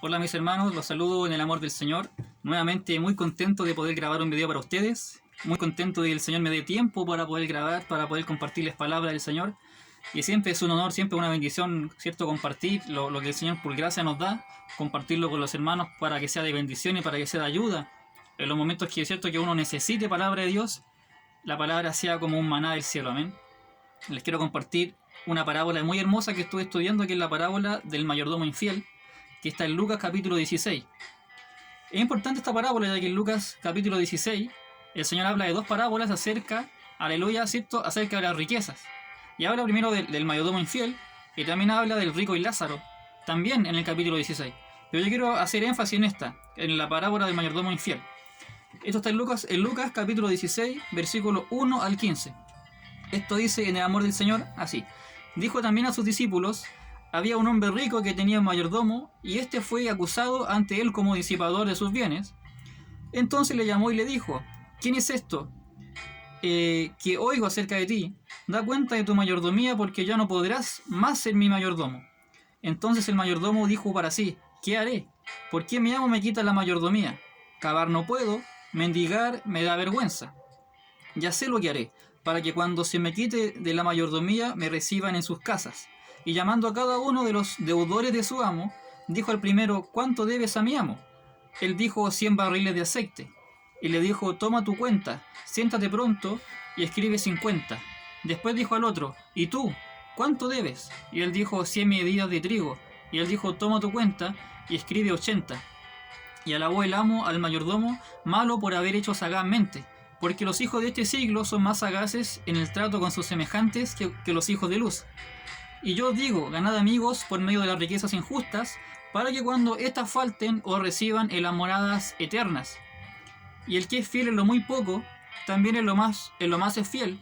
Hola mis hermanos, los saludo en el amor del Señor. Nuevamente muy contento de poder grabar un video para ustedes. Muy contento de que el Señor me dé tiempo para poder grabar, para poder compartirles palabras del Señor. Y siempre es un honor, siempre una bendición, ¿cierto? Compartir lo que el Señor por gracia nos da, compartirlo con los hermanos para que sea de bendición y para que sea de ayuda. En los momentos que es cierto que uno necesite palabra de Dios, la palabra sea como un maná del cielo, amén. Les quiero compartir una parábola muy hermosa que estuve estudiando, que es la parábola del mayordomo infiel, que está en Lucas capítulo 16. Es importante esta parábola, ya que en Lucas capítulo 16 el Señor habla de dos parábolas acerca, aleluya, ¿cierto?, acerca de las riquezas. Y habla primero del mayordomo infiel, y también habla del rico y Lázaro, también en el capítulo 16. Pero yo quiero hacer énfasis en esta, en la parábola del mayordomo infiel. Esto está en Lucas capítulo 16, versículo 1 al 15. Esto dice en el amor del Señor así: dijo también a sus discípulos: había un hombre rico que tenía un mayordomo, y este fue acusado ante él como disipador de sus bienes. Entonces le llamó y le dijo: ¿quién es esto que oigo acerca de ti? Da cuenta de tu mayordomía, porque ya no podrás más ser mi mayordomo. Entonces el mayordomo dijo para sí: ¿qué haré? ¿Por qué mi amo me quita la mayordomía? Cavar no puedo, mendigar me da vergüenza. Ya sé lo que haré, para que cuando se me quite de la mayordomía me reciban en sus casas. Y llamando a cada uno de los deudores de su amo, dijo al primero: ¿cuánto debes a mi amo? Él dijo: 100 barriles de aceite. Y le dijo: toma tu cuenta, siéntate pronto y escribe 50. Después dijo al otro: ¿y tú? ¿Cuánto debes? Y él dijo: 100 medidas de trigo. Y él dijo: toma tu cuenta y escribe 80. Y alabó el amo al mayordomo, malo por haber hecho sagazmente, porque los hijos de este siglo son más sagaces en el trato con sus semejantes que los hijos de luz. Y yo os digo: ganad amigos por medio de las riquezas injustas, para que cuando éstas falten os reciban en las moradas eternas. Y el que es fiel en lo muy poco, también en lo más es fiel.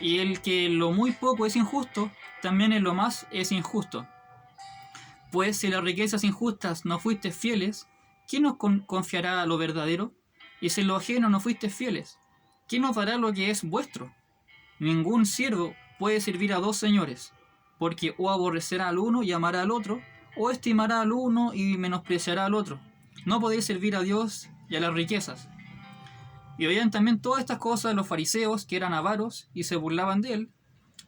Y el que en lo muy poco es injusto, también en lo más es injusto. Pues si las riquezas injustas no fuisteis fieles, ¿quién os confiará lo verdadero? Y si en lo ajeno no fuisteis fieles, ¿quién os dará lo que es vuestro? Ningún siervo puede servir a dos señores, porque o aborrecerá al uno y amará al otro, o estimará al uno y menospreciará al otro. No podéis servir a Dios y a las riquezas. Y oían también todas estas cosas los fariseos, que eran avaros, y se burlaban de él.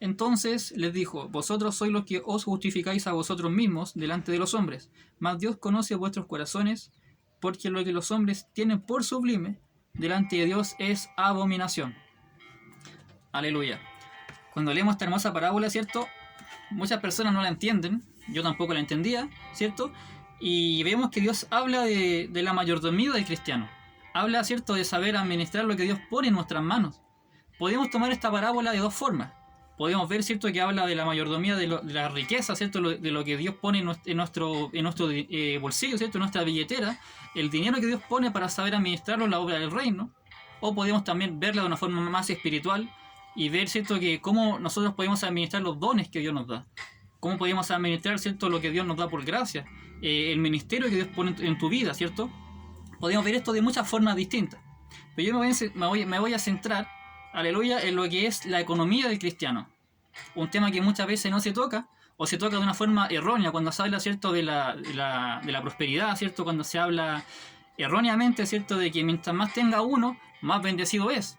Entonces les dijo: vosotros sois los que os justificáis a vosotros mismos delante de los hombres, mas Dios conoce vuestros corazones, porque lo que los hombres tienen por sublime delante de Dios es abominación. Aleluya. Cuando leemos esta hermosa parábola, ¿cierto?, muchas personas no la entienden, yo tampoco la entendía, ¿cierto? Y vemos que Dios habla de la mayordomía del cristiano. Habla, ¿cierto?, de saber administrar lo que Dios pone en nuestras manos. Podemos tomar esta parábola de dos formas. Podemos ver, ¿cierto?, que habla de la mayordomía de la riqueza, ¿cierto?, de lo que Dios pone en nuestro bolsillo, ¿cierto?, en nuestra billetera, el dinero que Dios pone para saber administrarlo en la obra del reino. O podemos también verla de una forma más espiritual y ver, ¿cierto?, que cómo nosotros podemos administrar los dones que Dios nos da. Cómo podemos administrar, ¿cierto?, lo que Dios nos da por gracia. El ministerio que Dios pone en tu vida, ¿cierto? Podemos ver esto de muchas formas distintas. Pero yo me voy a centrar, aleluya, en lo que es la economía del cristiano. Un tema que muchas veces no se toca, o se toca de una forma errónea, cuando se habla, ¿cierto?, de la prosperidad, ¿cierto?, cuando se habla erróneamente, ¿cierto?, de que mientras más tenga uno, más bendecido es.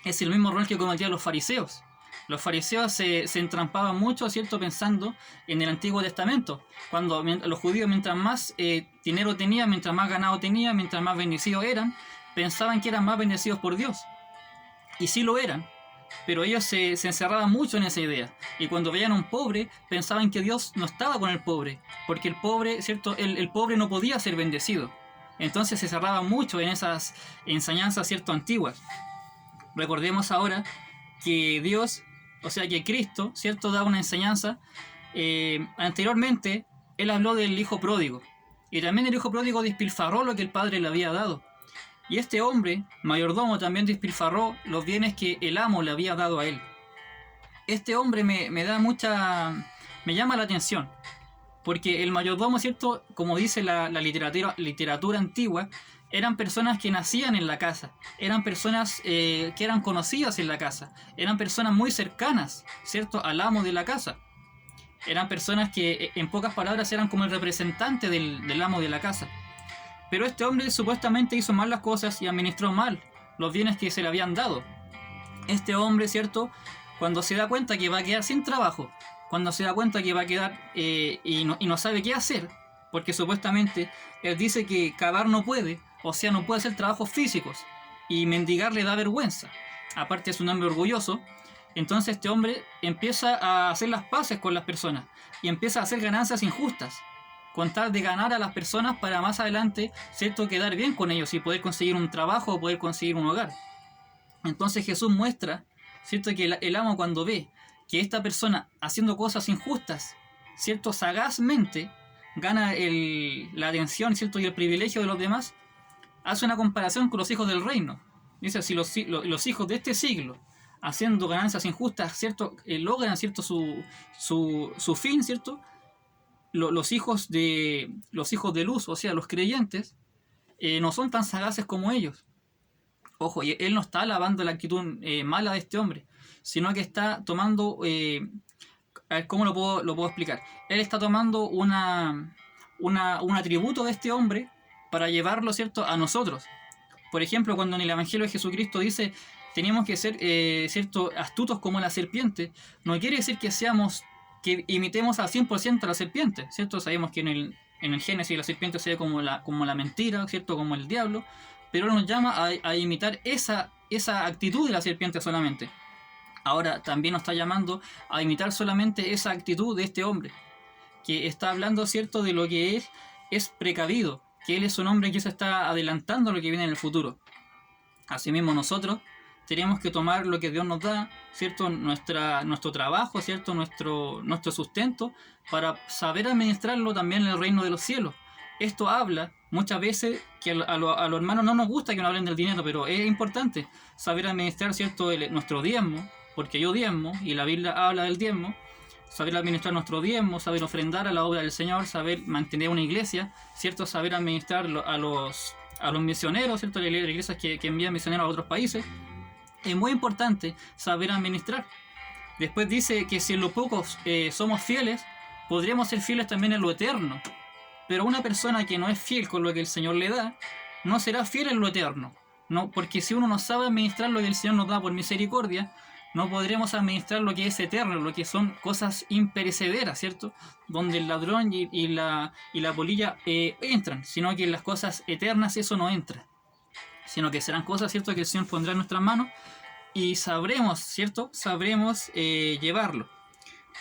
Es el mismo error que cometían los fariseos. Los fariseos se entrampaban mucho, ¿cierto?, pensando en el Antiguo Testamento. Cuando los judíos, mientras más dinero tenían, mientras más ganado tenían, mientras más bendecidos eran, pensaban que eran más bendecidos por Dios. Y sí lo eran, pero ellos se encerraban mucho en esa idea. Y cuando veían a un pobre, pensaban que Dios no estaba con el pobre, porque el pobre, ¿cierto?, el pobre no podía ser bendecido. Entonces se cerraban mucho en esas enseñanzas, ¿cierto?, antiguas. Recordemos ahora que Dios, o sea que Cristo, ¿cierto?, da una enseñanza. Anteriormente, Él habló del hijo pródigo. Y también el hijo pródigo despilfarró lo que el padre le había dado. Y este hombre, mayordomo, también despilfarró los bienes que el amo le había dado a él. Este hombre me llama la atención. Porque el mayordomo, ¿cierto?, como dice la literatura antigua, eran personas que nacían en la casa, eran personas que eran conocidas en la casa, eran personas muy cercanas, ¿cierto?, al amo de la casa. Eran personas que, en pocas palabras, eran como el representante del amo de la casa. Pero este hombre supuestamente hizo mal las cosas y administró mal los bienes que se le habían dado. Este hombre, ¿cierto? Cuando se da cuenta que va a quedar sin trabajo, cuando se da cuenta que va a quedar y no sabe qué hacer, porque supuestamente él dice que cavar no puede, o sea, no puede hacer trabajos físicos, y mendigar le da vergüenza. Aparte es un hombre orgulloso. Entonces este hombre empieza a hacer las paces con las personas y empieza a hacer ganancias injustas, con tal de ganar a las personas para más adelante, ¿cierto?, quedar bien con ellos y poder conseguir un trabajo o poder conseguir un hogar. Entonces Jesús muestra, ¿cierto?, que el amo, cuando ve que esta persona haciendo cosas injustas, ¿cierto?, sagazmente gana la atención, ¿cierto?, y el privilegio de los demás, hace una comparación con los hijos del reino. Dice, si los hijos de este siglo, haciendo ganancias injustas, ¿cierto?, logran, ¿cierto?, su fin, ¿cierto?, los hijos de luz, o sea, los creyentes, no son tan sagaces como ellos. Ojo, y él no está alabando la actitud mala de este hombre, sino que está tomando, a ver, ¿cómo lo puedo explicar? Él está tomando un atributo de este hombre para llevarlo, ¿cierto?, a nosotros. Por ejemplo, cuando en el Evangelio de Jesucristo dice, tenemos que ser, ¿cierto?, astutos como la serpiente, no quiere decir que imitemos al 100% a la serpiente, ¿cierto? Sabemos que en el Génesis la serpiente se ve como la mentira, ¿cierto?, como el diablo, pero él nos llama a imitar esa actitud de la serpiente solamente. Ahora también nos está llamando a imitar solamente esa actitud de este hombre, que está hablando, ¿cierto?, de lo que él es precavido, que él es un hombre que se está adelantando a lo que viene en el futuro. Asimismo nosotros tenemos que tomar lo que Dios nos da, ¿cierto?, nuestro trabajo, ¿cierto?, nuestro sustento, para saber administrarlo también en el reino de los cielos. Esto habla muchas veces que a los hermanos no nos gusta que nos hablen del dinero, pero es importante saber administrar, ¿cierto?, nuestro diezmo, porque yo diezmo, y la Biblia habla del diezmo. Saber administrar nuestro diezmo, saber ofrendar a la obra del Señor, saber mantener una iglesia, ¿cierto?, saber administrar a los misioneros, ¿cierto?, las iglesias que envían misioneros a otros países. Es muy importante saber administrar. Después dice que si en lo poco somos fieles, podremos ser fieles también en lo eterno. Pero una persona que no es fiel con lo que el Señor le da, no será fiel en lo eterno. No, porque si uno no sabe administrar lo que el Señor nos da por misericordia, no podremos administrar lo que es eterno, lo que son cosas imperecederas, ¿cierto?, donde el ladrón y la polilla entran, sino que en las cosas eternas eso no entra, sino que serán cosas, ¿cierto?, que el Señor pondrá en nuestras manos y sabremos, ¿cierto?, llevarlo.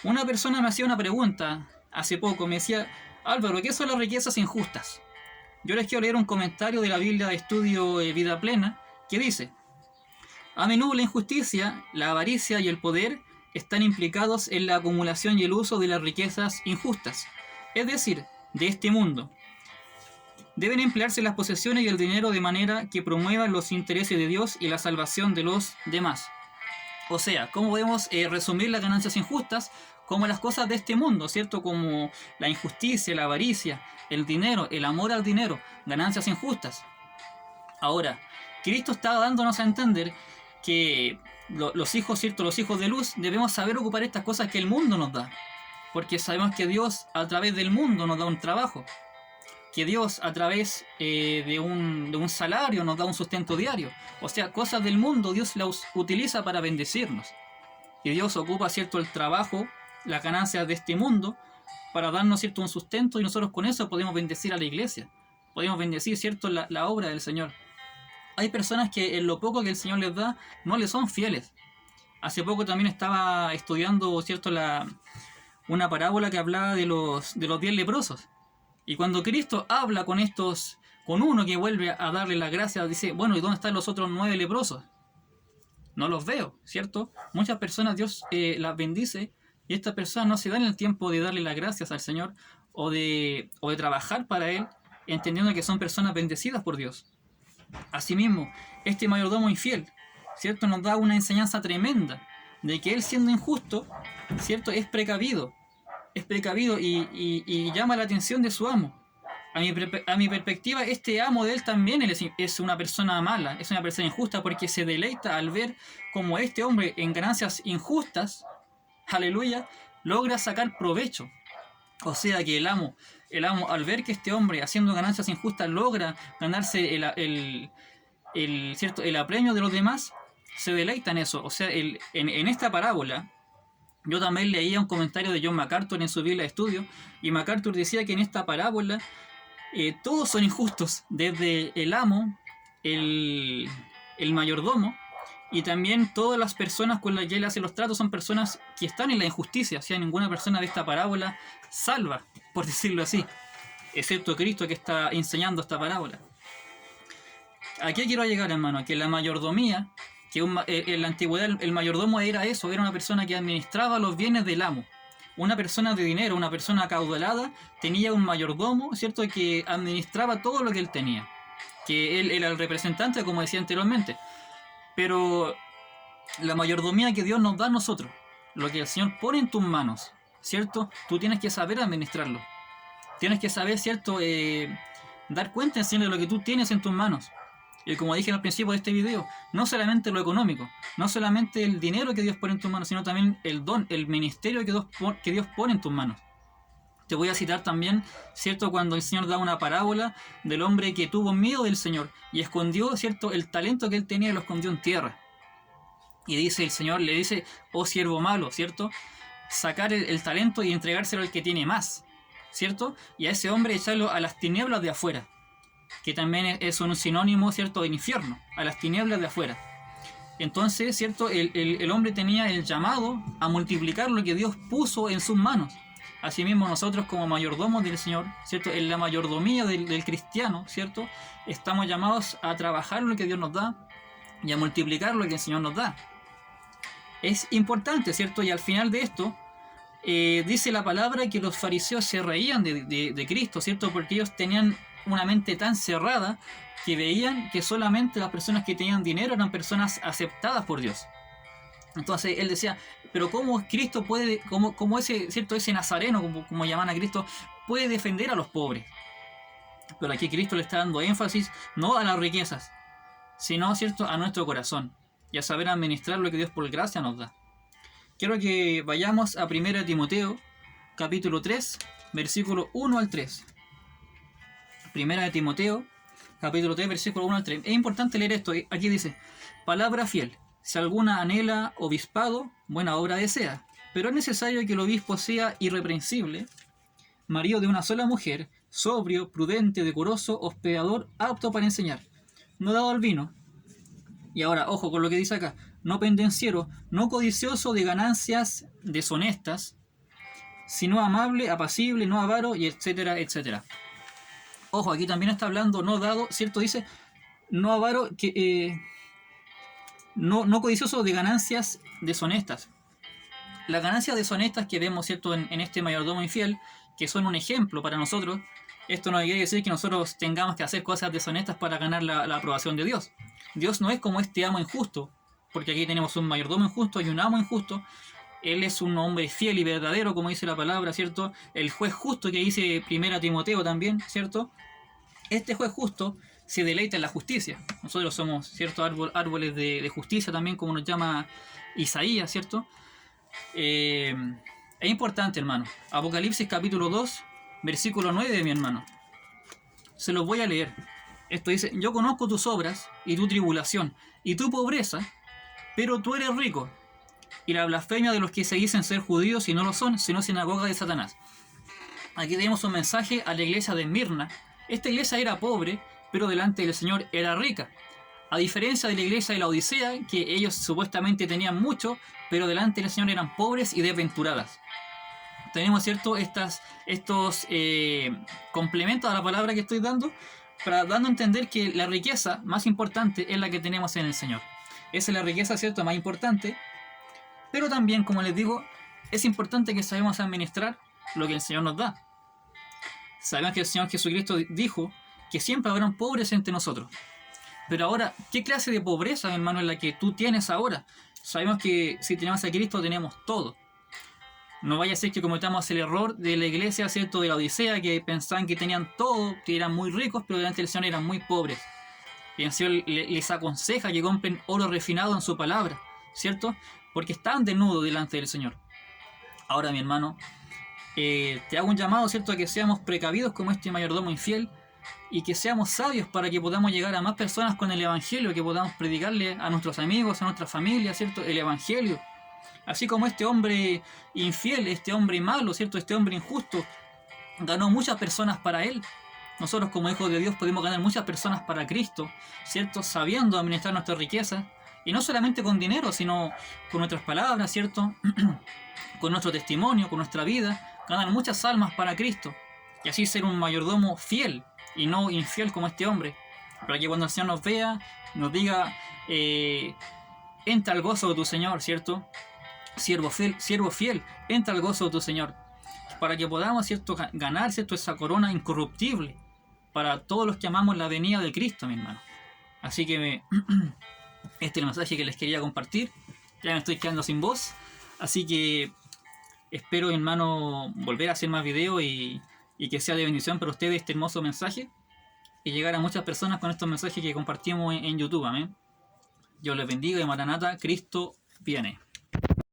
Una persona me hacía una pregunta hace poco, me decía, Álvaro, ¿qué son las riquezas injustas? Yo les quiero leer un comentario de la Biblia de Estudio Vida Plena, que dice: a menudo la injusticia, la avaricia y el poder están implicados en la acumulación y el uso de las riquezas injustas, es decir, de este mundo. Deben emplearse las posesiones y el dinero de manera que promuevan los intereses de Dios y la salvación de los demás. O sea, ¿cómo podemos resumir las ganancias injustas? Como las cosas de este mundo, ¿cierto? Como la injusticia, la avaricia, el dinero, el amor al dinero, ganancias injustas. Ahora, Cristo está dándonos a entender que los hijos, ¿cierto?, los hijos de luz, debemos saber ocupar estas cosas que el mundo nos da. Porque sabemos que Dios a través del mundo nos da un trabajo. Que Dios a través de un salario nos da un sustento diario. O sea, cosas del mundo Dios las utiliza para bendecirnos. Y Dios ocupa, ¿cierto?, el trabajo, las ganancias de este mundo, para darnos, ¿cierto?, un sustento, y nosotros con eso podemos bendecir a la iglesia. Podemos bendecir, ¿cierto?, la obra del Señor. Hay personas que en lo poco que el Señor les da no les son fieles. Hace poco también estaba estudiando, ¿cierto?, una parábola que hablaba de los 10 leprosos. Y cuando Cristo habla con uno que vuelve a darle la gracia, dice, bueno, ¿y dónde están los otros 9 leprosos? No los veo, ¿cierto? Muchas personas Dios las bendice, y estas personas no se dan el tiempo de darle las gracias al Señor o de trabajar para Él, entendiendo que son personas bendecidas por Dios. Asimismo, este mayordomo infiel, ¿cierto?, nos da una enseñanza tremenda de que él, siendo injusto, ¿cierto?, es precavido y llama la atención de su amo. A mi perspectiva, este amo de él también es una persona mala, es una persona injusta, porque se deleita al ver como este hombre en ganancias injustas, aleluya, logra sacar provecho. O sea que el amo al ver que este hombre haciendo ganancias injustas logra ganarse el apremio de los demás, se deleita en eso. O sea, en esta parábola, yo también leía un comentario de John MacArthur en su Biblia de estudio, y MacArthur decía que en esta parábola todos son injustos, desde el amo, el, el mayordomo, y también todas las personas con las que él hace los tratos son personas que están en la injusticia. O sea, ninguna persona de esta parábola salva, por decirlo así, excepto Cristo que está enseñando esta parábola. ¿A qué quiero llegar, hermano? Que la mayordomía, que en la antigüedad el mayordomo era eso, era una persona que administraba los bienes del amo. Una persona de dinero, una persona acaudalada, tenía un mayordomo, ¿cierto?, que administraba todo lo que él tenía. Que él era el representante, como decía anteriormente. Pero la mayordomía que Dios nos da a nosotros, lo que el Señor pone en tus manos, ¿cierto? Tú tienes que saber administrarlo. Tienes que saber, ¿cierto?, dar cuenta en Señor de lo que tú tienes en tus manos. Y como dije al principio de este video, no solamente lo económico, no solamente el dinero que Dios pone en tus manos, sino también el don, el ministerio que Dios pone en tus manos. Te voy a citar también, ¿cierto?, cuando el Señor da una parábola del hombre que tuvo miedo del Señor y escondió, ¿cierto?, el talento que él tenía, lo escondió en tierra. Y dice el Señor, le dice: oh siervo malo, ¿cierto?, sacar el talento y entregárselo al que tiene más, ¿cierto? Y a ese hombre echarlo a las tinieblas de afuera, que también es un sinónimo, ¿cierto?, de infierno, a las tinieblas de afuera. Entonces, ¿cierto?, el hombre tenía el llamado a multiplicar lo que Dios puso en sus manos. Asimismo, nosotros como mayordomos del Señor, ¿cierto?, en la mayordomía del cristiano, ¿cierto?, estamos llamados a trabajar lo que Dios nos da y a multiplicar lo que el Señor nos da. Es importante, ¿cierto? Y al final de esto, dice la palabra que los fariseos se reían de Cristo, ¿cierto?, porque ellos tenían una mente tan cerrada que veían que solamente las personas que tenían dinero eran personas aceptadas por Dios. Entonces él decía: pero ¿cómo Cristo puede, cómo ese, ¿cierto?, ese nazareno, como llaman a Cristo, puede defender a los pobres? Pero aquí Cristo le está dando énfasis no a las riquezas, sino, ¿cierto?, a nuestro corazón y a saber administrar lo que Dios por gracia nos da. Quiero que vayamos a 1 Timoteo, capítulo 3, versículo 1 al 3. 1 Timoteo, capítulo 3, versículo 1 al 3. Es importante leer esto. Aquí dice: palabra fiel. Si alguna anhela obispado, buena obra desea. Pero es necesario que el obispo sea irreprensible, marido de una sola mujer, sobrio, prudente, decoroso, hospedador, apto para enseñar, no dado al vino. Y ahora, ojo con lo que dice acá: no pendenciero, no codicioso de ganancias deshonestas, sino amable, apacible, no avaro, y etcétera, etcétera. Ojo, aquí también está hablando no dado, ¿cierto? Dice no avaro, que no codicioso de ganancias deshonestas. Las ganancias deshonestas que vemos, ¿cierto?, en este mayordomo infiel, que son un ejemplo para nosotros. Esto no quiere decir que nosotros tengamos que hacer cosas deshonestas para ganar la aprobación de Dios. Dios no es como este amo injusto, porque aquí tenemos un mayordomo injusto y un amo injusto. Él es un hombre fiel y verdadero, como dice la palabra, ¿cierto? El juez justo que dice 1 Timoteo también, ¿cierto? Este juez justo se deleita en la justicia. Nosotros somos, ¿cierto?, árboles de justicia también, como nos llama Isaías, ¿cierto? Es importante, hermano. Apocalipsis capítulo 2, versículo 9, mi hermano. Se los voy a leer. Esto dice: yo conozco tus obras y tu tribulación y tu pobreza, pero tú eres rico, y la blasfemia de los que se dicen ser judíos y no lo son, sino sinagoga de Satanás. Aquí tenemos un mensaje a la iglesia de Mirna. Esta iglesia era pobre, pero delante del Señor era rica. A diferencia de la iglesia de la Odisea, que ellos supuestamente tenían mucho, pero delante del Señor eran pobres y desventuradas. Tenemos, ¿cierto?, estos complementos a la palabra que estoy dando, dando a entender que la riqueza más importante es la que tenemos en el Señor. Esa es la riqueza, ¿cierto?, más importante. Pero también, como les digo, es importante que sabemos administrar lo que el Señor nos da. Sabemos que el Señor Jesucristo dijo que siempre habrán pobres entre nosotros. Pero ahora, ¿qué clase de pobreza, hermano, es la que tú tienes ahora? Sabemos que si tenemos a Cristo tenemos todo. No vaya a ser que cometamos el error de la iglesia, ¿cierto?, de la Odisea, que pensaban que tenían todo, que eran muy ricos, pero delante del Señor eran muy pobres. Y el Señor les aconseja que compren oro refinado en su palabra, ¿cierto? Porque están desnudos delante del Señor. Ahora, mi hermano, te hago un llamado, ¿cierto?, a que seamos precavidos como este mayordomo infiel y que seamos sabios para que podamos llegar a más personas con el Evangelio, que podamos predicarle a nuestros amigos, a nuestra familia, ¿cierto?, el Evangelio. Así como este hombre infiel, este hombre malo, ¿cierto?, este hombre injusto, ganó muchas personas para él. Nosotros como hijos de Dios podemos ganar muchas personas para Cristo, ¿cierto?, sabiendo administrar nuestra riqueza, y no solamente con dinero, sino con nuestras palabras, ¿cierto?, con nuestro testimonio, con nuestra vida, ganar muchas almas para Cristo, y así ser un mayordomo fiel, y no infiel como este hombre, para que cuando el Señor nos vea, nos diga, entra al gozo de tu Señor, ¿cierto? Siervo fiel, entra al gozo de tu Señor, para que podamos, ¿cierto?, ganar, ¿cierto?, esa corona incorruptible para todos los que amamos la venida de Cristo, mi hermano. Así que este es el mensaje que les quería compartir. Ya me estoy quedando sin voz, así que espero, hermano, volver a hacer más videos y que sea de bendición para ustedes este hermoso mensaje y llegar a muchas personas con estos mensajes que compartimos en YouTube. Amén. Dios les bendiga y Maranata, Cristo viene.